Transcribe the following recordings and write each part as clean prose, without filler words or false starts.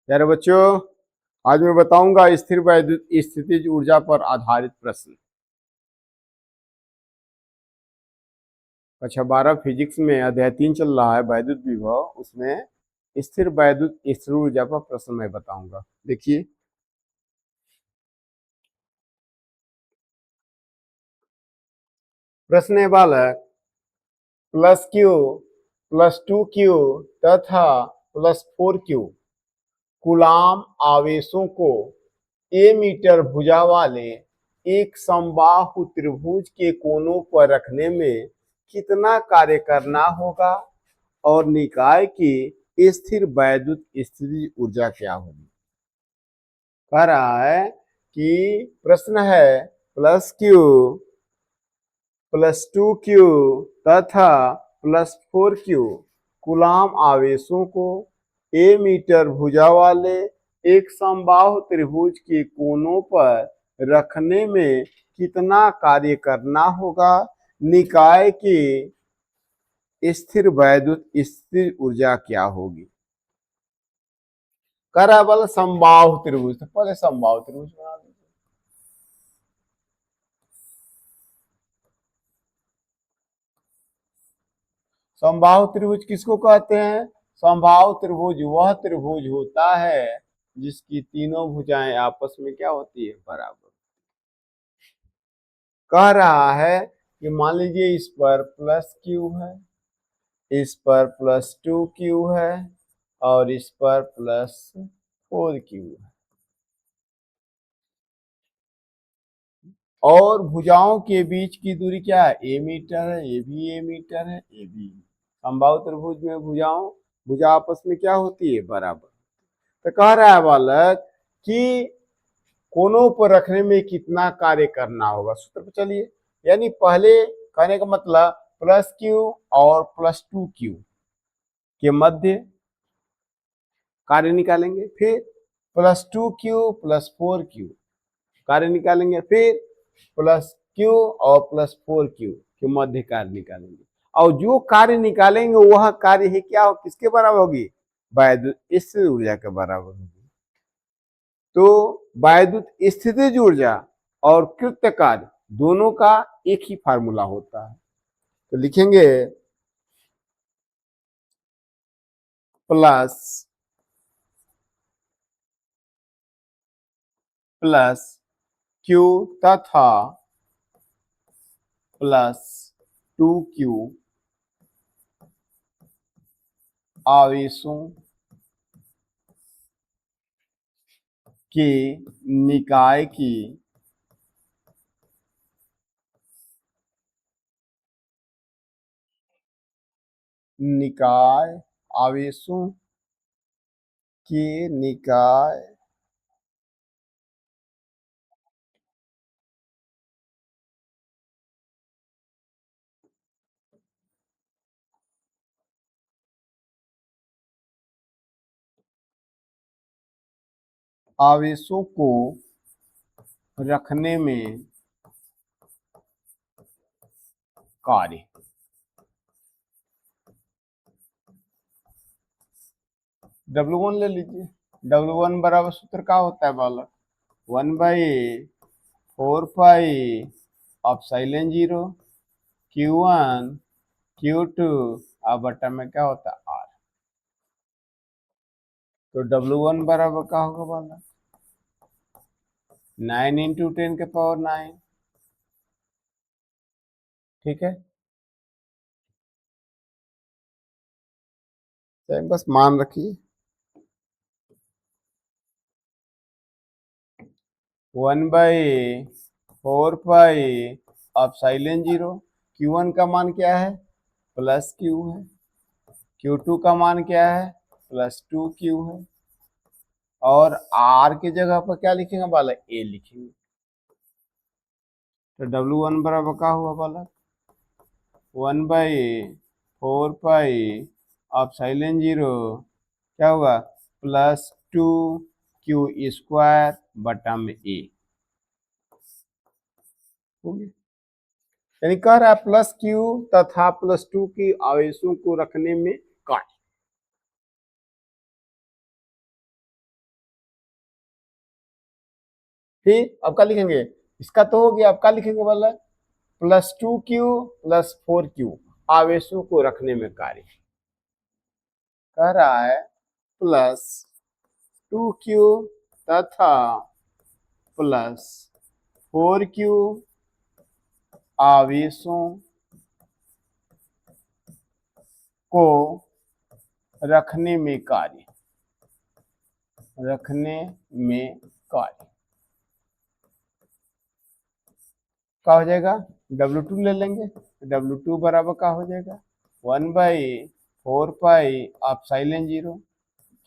प्यारे बच्चों, आज मैं बताऊंगा स्थिर वैद्युत स्थितिज ऊर्जा पर आधारित प्रश्न। कक्षा 12 फिजिक्स में अध्याय 3 चल रहा है वैद्युत विभव। उसमें स्थिर वैद्युत स्थिर ऊर्जा पर प्रश्न मैं बताऊंगा। देखिए, प्रश्न ये वाला है, प्लस क्यू प्लस 2Q तथा प्लस 4Q कूलाम आवेशों को ए मीटर भुजा वाले एक समबाहु त्रिभुज के कोनों पर रखने में कितना कार्य करना होगा और निकाय की स्थिर वैद्युत स्थितिज ऊर्जा क्या होगी। कह रहा है कि प्रश्न है प्लस क्यू प्लस 2Q तथा प्लस 4Q कूलाम आवेशों को ए मीटर भुजा वाले एक समबाहु त्रिभुज के कोनों पर रखने में कितना कार्य करना होगा, निकाय की स्थिर वैद्युत स्थिर ऊर्जा क्या होगी। करा बल समबाहु त्रिभुज, तो पहले समबाहु त्रिभुज बना दीजिए। समबाहु त्रिभुज किसको कहते हैं? समबाहु त्रिभुज वह त्रिभुज होता है जिसकी तीनों भुजाएं आपस में क्या होती है, बराबर। कह रहा है कि मान लीजिए इस पर प्लस क्यू है, इस पर प्लस 2Q है और इस पर प्लस 4Q है, और भुजाओं के बीच की दूरी क्या है? ए मीटर है। ये भी ए मीटर है, ये भी। समबाहु त्रिभुज में भुजा आपस में क्या होती है, बराबर। तो कह रहा है बालक कि कोनों पर रखने में कितना कार्य करना होगा। सूत्र पर चलिए, यानी पहले कहने का मतलब प्लस क्यू और प्लस 2Q के मध्य कार्य निकालेंगे, फिर प्लस 2Q प्लस 4Q कार्य निकालेंगे, फिर प्लस Q और प्लस 4Q के मध्य कार्य निकालेंगे। और जो कार्य निकालेंगे वह कार्य ही क्या हो, किसके बराबर होगी? वैद्युत स्थितिज ऊर्जा के बराबर होगी। तो वैद्युत स्थितिज ऊर्जा और कृत्य कार्य दोनों का एक ही फार्मूला होता है। तो लिखेंगे प्लस प्लस Q तथा प्लस 2Q आवेशों के निकाय की निकाय आवेशों के निकाय आवेशों को रखने में कार्य। W1 ले लीजिए। W1 बराबर सूत्र क्या होता है बालक? 1/4 पाई एप्सिलॉन 0 Q1 Q2 अब बटा में क्या होता है, R। तो W1 बराबर क्या होगा बालक? 9 × 10⁹। ठीक है, बस मान रखिए। 1/4 पाई एप्सिलॉन 0। Q1 का मान क्या है? प्लस Q है। Q2 का मान क्या है? प्लस 2Q है। और R की जगह पर क्या लिखेंगे बालक? A लिखेंगे। तो W1 बराबर क्या हुआ बालक? 1/4 पाई एप्सिलॉन 0 क्या होगा? प्लस 2Q² बटा में A हो गया। यानी कह रहा है प्लस Q तथा प्लस 2 की आवेशों को रखने में कार्य। फिर अब क्या लिखेंगे, इसका तो हो गया, अब क्या लिखेंगे बालक, +2q + 4q आवेशों को रखने में कार्य कह रहा है, +2q तथा +4q आवेशों को रखने में कार्य क्या हो जाएगा, W2 ले लेंगे, W2 बराबर क्या हो जाएगा, 1/4 एप्सिलॉन 0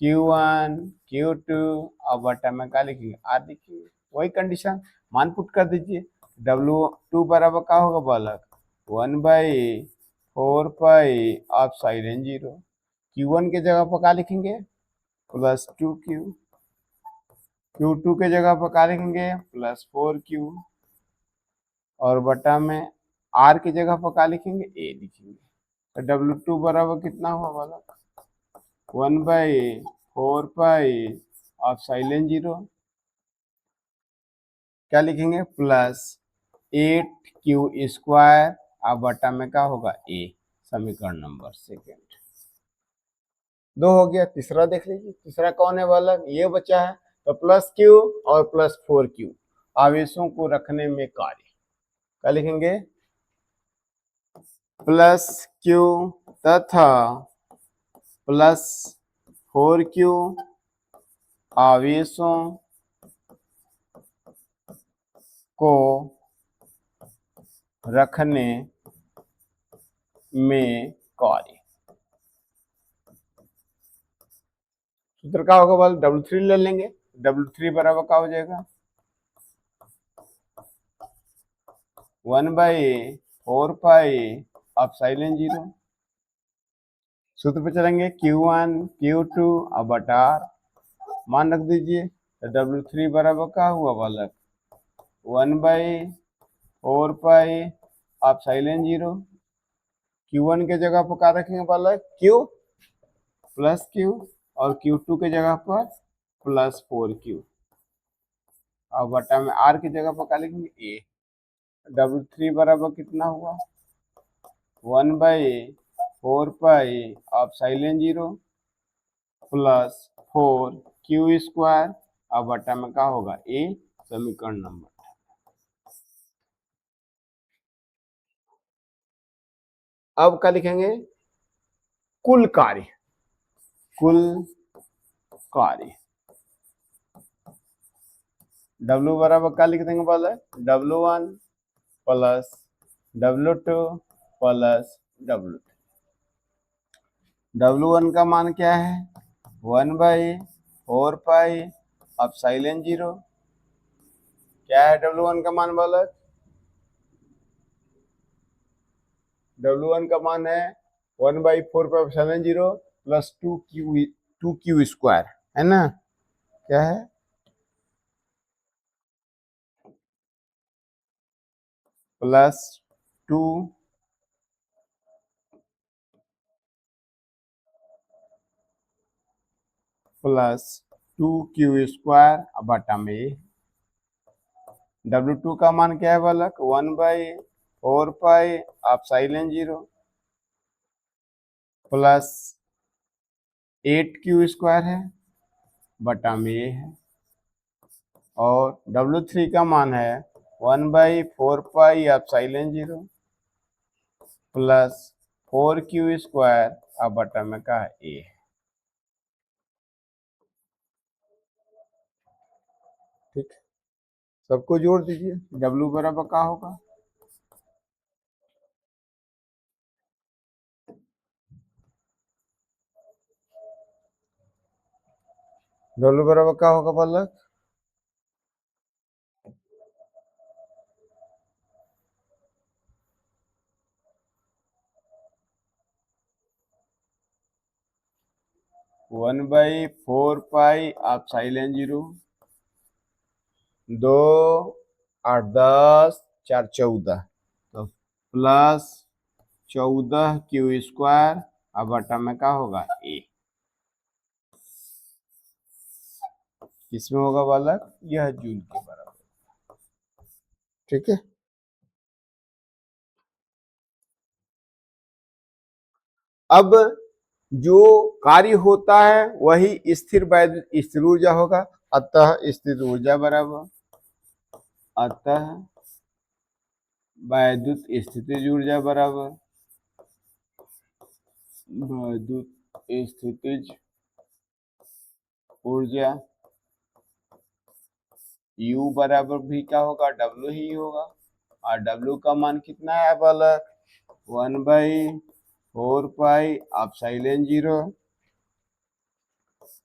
Q1 Q2 और बटा में क्या लिखेंगे, R लिखेंगे, वही कंडीशन मान पुट कर दीजिए। W2 बराबर क्या होगा बालक, 1/4 एप्सिलॉन 0, Q1 के जगह पर क्या लिखेंगे, +2Q, Q2 के जगह पर क्या लिखेंगे, +4Q, और बटा में R की जगह पर क्या लिखेंगे, A लिखेंगे। तो W2 बराबर कितना हुआ बालक, 1/4 एप्सिलॉन 0 क्या लिखेंगे, +8Q² अब बटा में क्या होगा, A। समीकरण नंबर सेकेंड दो हो गया। तीसरा देख लीजिए, तीसरा कौन है बालक, ये बचा है। तो +Q और +4Q आवेशों को रखने में कार्य क्या लिखेंगे, +Q तथा +4Q आवेशों को रखने में कार्य, सूत्र क्या होगा बल, W3 ले लेंगे, W3 बराबर क्या हो जाएगा, 1/4 एप्सिलॉन 0, सूत्र पे चलेंगे, Q1 Q2 और बटा R मान रख दीजिए। तो W3 बराबर क्या हुआ बालक, 1/4 एप्सिलॉन 0, Q1 के जगह पर क्या रखेंगे बालक, Q +Q और Q2 के जगह पर +4Q और बटा में R की जगह पर क्या लिखेंगे, A। W3 बराबर कितना हुआ, 1/4 एप्सिलॉन 0 +4Q² और बटा में क्या होगा, A। समीकरण नंबर अब क्या लिखेंगे, कुल कार्य W बराबर क्या लिख देंगे बोले, W1 + W2 + W3। W1 का मान क्या है, 1/4 एप्सिलॉन 0 क्या है W1 का मान बोले, W1 का मान है 1/4 एप्सिलॉन 0 + 2Q² है ना, क्या है +2 + 2Q² बटा में W2 का मान क्या है बालक, 1/4 एप्सिलॉन 0 + 8Q² है बटा में ये है, और W3 का मान है 1/4 एप्सिलॉन 0 + 4Q² अब बटा में क्या है, A है। ठीक, सबको जोड़ दीजिए, W बराबर क्या होगा, W बराबर क्या होगा बालक, 1/4 एप्सिलॉन 0 2 8 10 4 14 तो +14Q² अब बटा में क्या होगा, A। किसमें होगा बालक, यह जूल के बराबर। ठीक है। अब जो कार्य होता है वही स्थिर वैद्युत स्थिर ऊर्जा होगा। अतः स्थिर ऊर्जा बराबर, अतः वैद्युत स्थितिज ऊर्जा बराबर वैद्युत स्थितिज ऊर्जा U बराबर भी क्या होगा, W ही होगा। और W का मान कितना है बालक, 1/4 पाई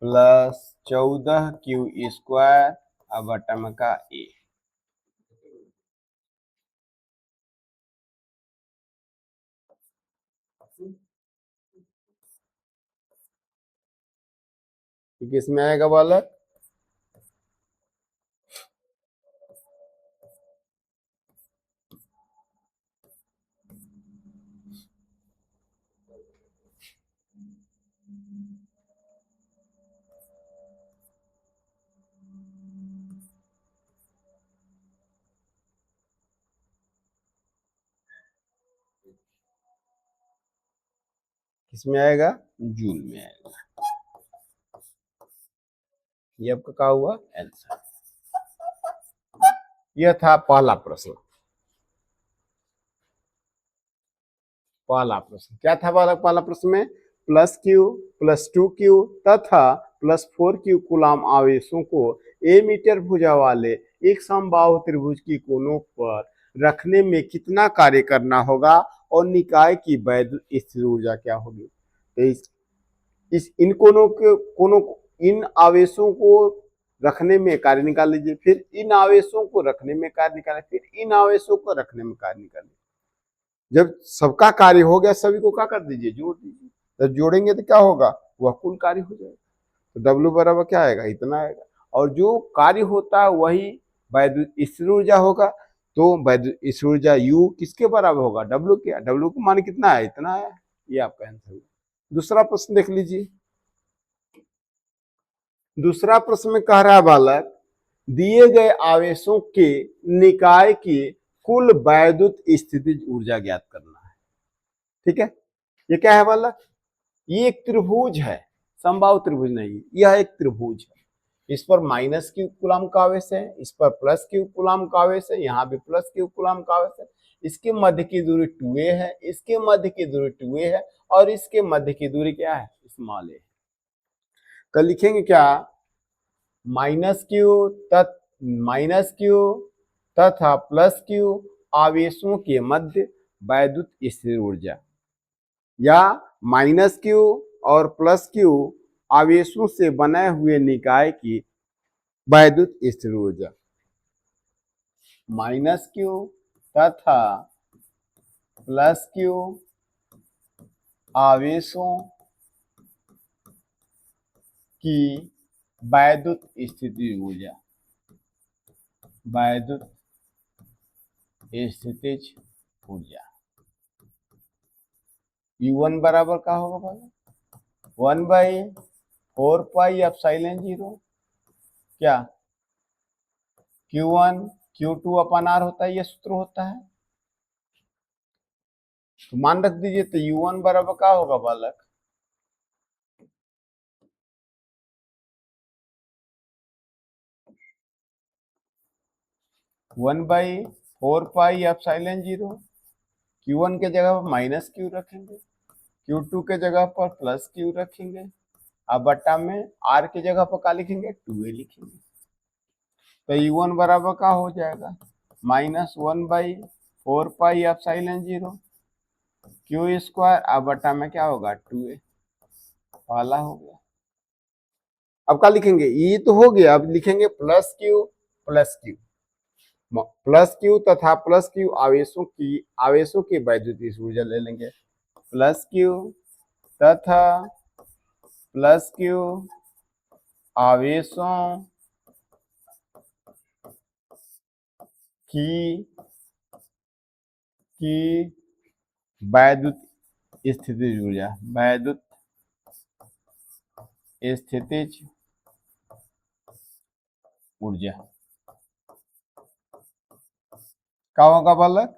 प्लस 14Q² अब बटा का A। किसमें आएगा बालक, किसमें आएगा, जूल में आएगा। ये आपका क्या हुआ आंसर। यह था पहला प्रश्न। पहला प्रश्न क्या था बालक, पहला प्रश्न में +Q +2Q तथा +4Q कूलाम आवेशों को a मीटर भुजा वाले एक समबाहु त्रिभुज की कोनों पर रखने में कितना कार्य करना होगा और निकाय की वैद्युत स्थिर ऊर्जा क्या होगी। तो इस इन कोनों को इन आवेशों को रखने में कार्य निकाल लीजिए, फिर इन आवेशों को रखने में कार्य निकालें, फिर इन आवेशों को रखने में कार्य निकालें। जब सबका कार्य हो गया सभी को क्या कर दीजिए, जोड़ दीजिए। जब जोड़ेंगे तो क्या होगा, वह कुल कार्य हो जाएगा। तो W बराबर क्या आएगा, इतना आएगा। और जो कार्य होता है वही वैद्युत स्थिर ऊर्जा होगा। तो वैद्युत स्थिर ऊर्जा U किसके बराबर होगा, W के। W का मान कितना है, इतना है। ये आपका आंसर होगा। दूसरा प्रश्न देख लीजिए। दूसरा प्रश्न में कह रहा है बालक, दिए गए आवेशों के निकाय की कुल वैद्युत स्थितिज ऊर्जा ज्ञात करना है। ठीक है, ये क्या है बालक, ये एक त्रिभुज है, समबाहु त्रिभुज नहीं, यह एक त्रिभुज है। इस पर -Q कूलाम का आवेश है, इस पर +Q कूलाम का आवेश है, यहाँ भी +Q कूलाम का आवेश है। इसके मध्य की दूरी 2a है, इसके मध्य की दूरी 2a है, और इसके मध्य की दूरी क्या है, स्मॉल a। तो लिखेंगे क्या, -Q तथा +Q आवेशों के मध्य वैद्युत स्थिर ऊर्जा, या -Q और +Q आवेशों से बने हुए निकाय की वैद्युत स्थिर ऊर्जा। -Q तथा +Q आवेशों की वैद्युत स्थिति ऊर्जा, वैद्युत स्थितिज ऊर्जा। U1 बराबर क्या होगा भाई, 1/4 पाई ε0 क्या, Q1 Q2/R होता है, ये सूत्र होता है। तो मान रख दीजिए, तो U1 बराबर क्या होगा बालक, (1/4 पाई ε0। Q1 के जगह पर -Q रखेंगे, Q2 के जगह पर +Q रखेंगे, अब बट्टा में R की जगह पर क्या लिखेंगे, 2a लिखेंगे। तो U1 बराबर क्या हो जाएगा, -1/4 पाई ε0 Q², अब बट्टा में क्या होगा, 2a। पहला हो गया। अब क्या लिखेंगे, ये तो हो गया, अब लिखेंगे +Q तथा +Q आवेशों की वैद्युत ऊर्जा ले लेंगे। +Q तथा +Q आवेशों की वैद्युत स्थितिज ऊर्जा, वैद्युत स्थितिज ऊर्जा। क्या होगा बालक?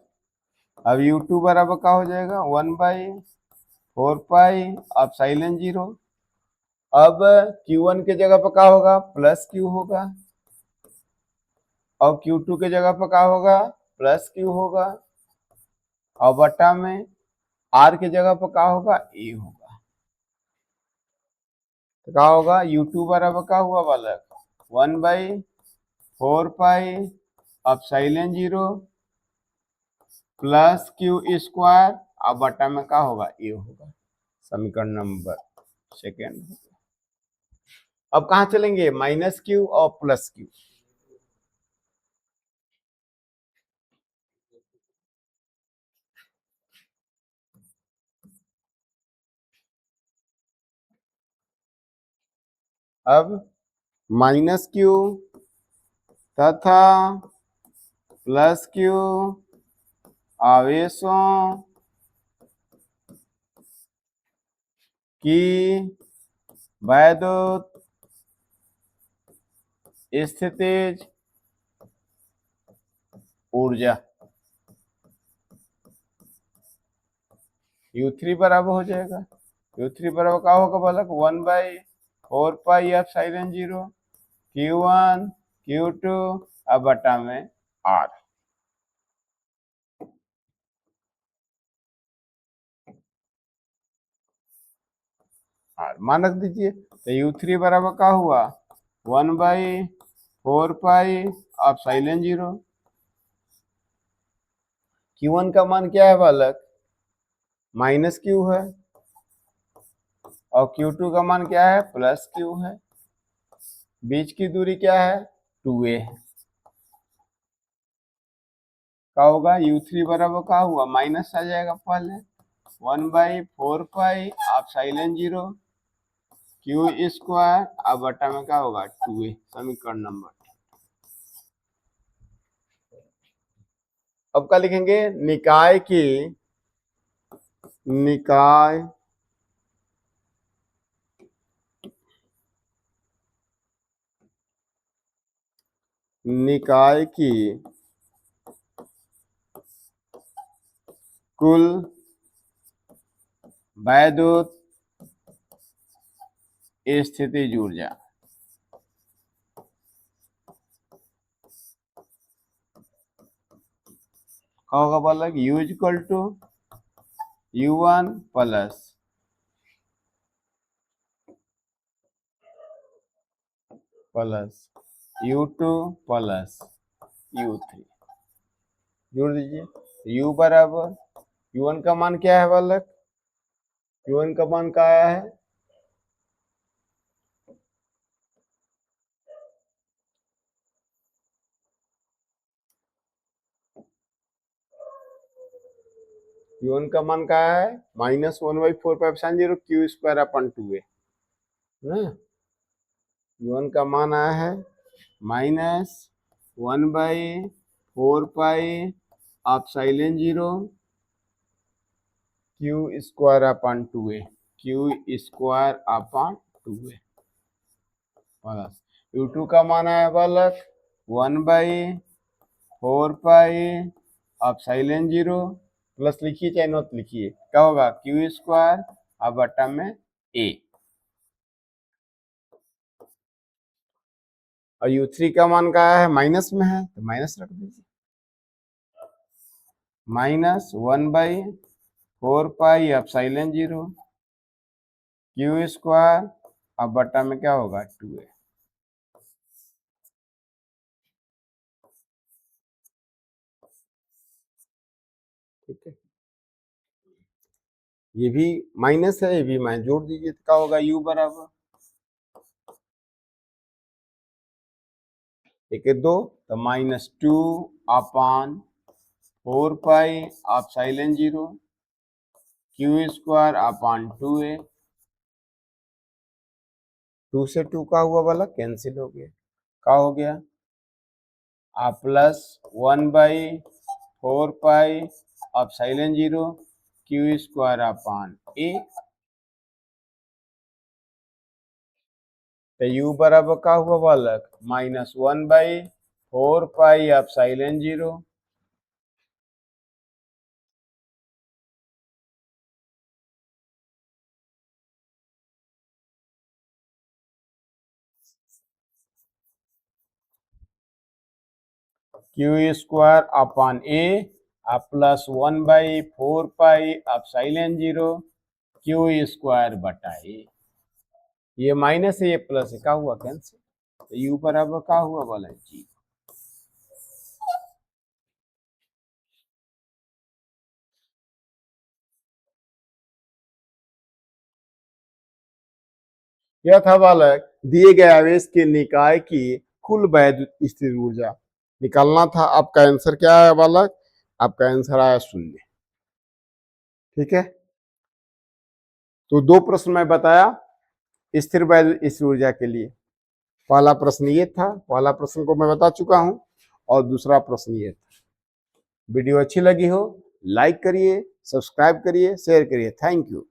अब U2 बराबर क्या हो जाएगा? 1/4 पाई एप्सिलॉन 0। अब Q1 के जगह पर क्या होगा? प्लस Q होगा, और Q2 के जगह पर क्या होगा? प्लस Q होगा, और बट्टा में R के जगह पर क्या होगा? A होगा। तो क्या होगा? U2 बराबर क्या हुआ बालक? 1/4 पाई एप्सिलॉन 0 प्लस Q², अब बट्टा में क्या होगा? A होगा। समीकरण नंबर सेकेंड। अब कहां चलेंगे? माइनस Q और प्लस Q। अब माइनस Q तथा प्लस Q आवेशों की वैद्युत स्थितिज ऊर्जा U3 बराबर हो जाएगा। U3 बराबर क्या होगा बालक? 1/4 पाई एप्सिलॉन 0 Q1 Q2 अब बटा में R। मान रख दीजिए। तो U3 बराबर क्या हुआ? 1/4 पाई एप्सिलॉन 0। Q1 का मान क्या है बालक? माइनस Q है, और Q2 का मान क्या है? प्लस Q है। बीच की दूरी क्या है? 2a है। क्या होगा? U3 बराबर क्या हुआ? माइनस आ जाएगा पहले, 1/4 पाई एप्सिलॉन 0 Q², अब बटा में क्या होगा? 2a। समीकरण नंबर। अब क्या लिखेंगे? निकाय निकाय की कुल वैद्युत स्थितिज ऊर्जा। क्या होगा बालक? U equal to U1 plus U2 plus U3। जोड़ दीजिए। U बराबर U1 का मान क्या है बालक? U1 का मान क्या आया है? U1 का मान क्या है? -1/4 Q² अपन 2a ना। U1 का मान आया है -1/4 एप्सिलॉन 0 Q² अपन 2a। प्लस U2 का मान आया बालक 1/4 एप्सिलॉन 0 प्लस लिखिए चाहे नॉट लिखिए, क्या होगा? Q² अब बटा में a। और U3 का मान क्या है? माइनस में है तो माइनस रख दीजिए। -1/4 एप्सिलॉन 0 Q² अब बटा में क्या होगा? 2a। ठीक है, ये भी माइनस है, ये भी माइनस, जोड़ दीजिए तो क्या होगा? U बराबर 1 2 तो -2/4 एप्सिलॉन 0 Q² अपन 2a। 2 से 2 का हुआ वाला कैंसिल हो गया, क्या हो गया? Plus 1/4 epsilon 0 Q² upon a। तो U बराबर क्या हुआ बालक? -1/4 एप्सिलॉन 0 क्यू स्क्वायर अपॉन ए अब प्लस 1/4 पाई अब साइलेंट 0 क्यू स्क्वायर बटा ए। ये माइनस है ये प्लस है, क्या हुआ कैंसिल, तो यू बराबर क्या हुआ बोला जी। यह था बालक दिए गए आवेश के निकाय की कुल वैद्युत स्थिर ऊर्जा निकालना था। आपका आंसर क्या आया बालक, आपका आंसर आया 0। ठीक है, तो दो प्रश्न मैं बताया स्थिर वैद्युत स्थिर ऊर्जा के लिए। पहला प्रश्न ये था, पहला प्रश्न को मैं बता चुका हूं, और दूसरा प्रश्न ये था। वीडियो अच्छी लगी हो लाइक करिए, सब्सक्राइब करिए, शेयर करिए। Thank you.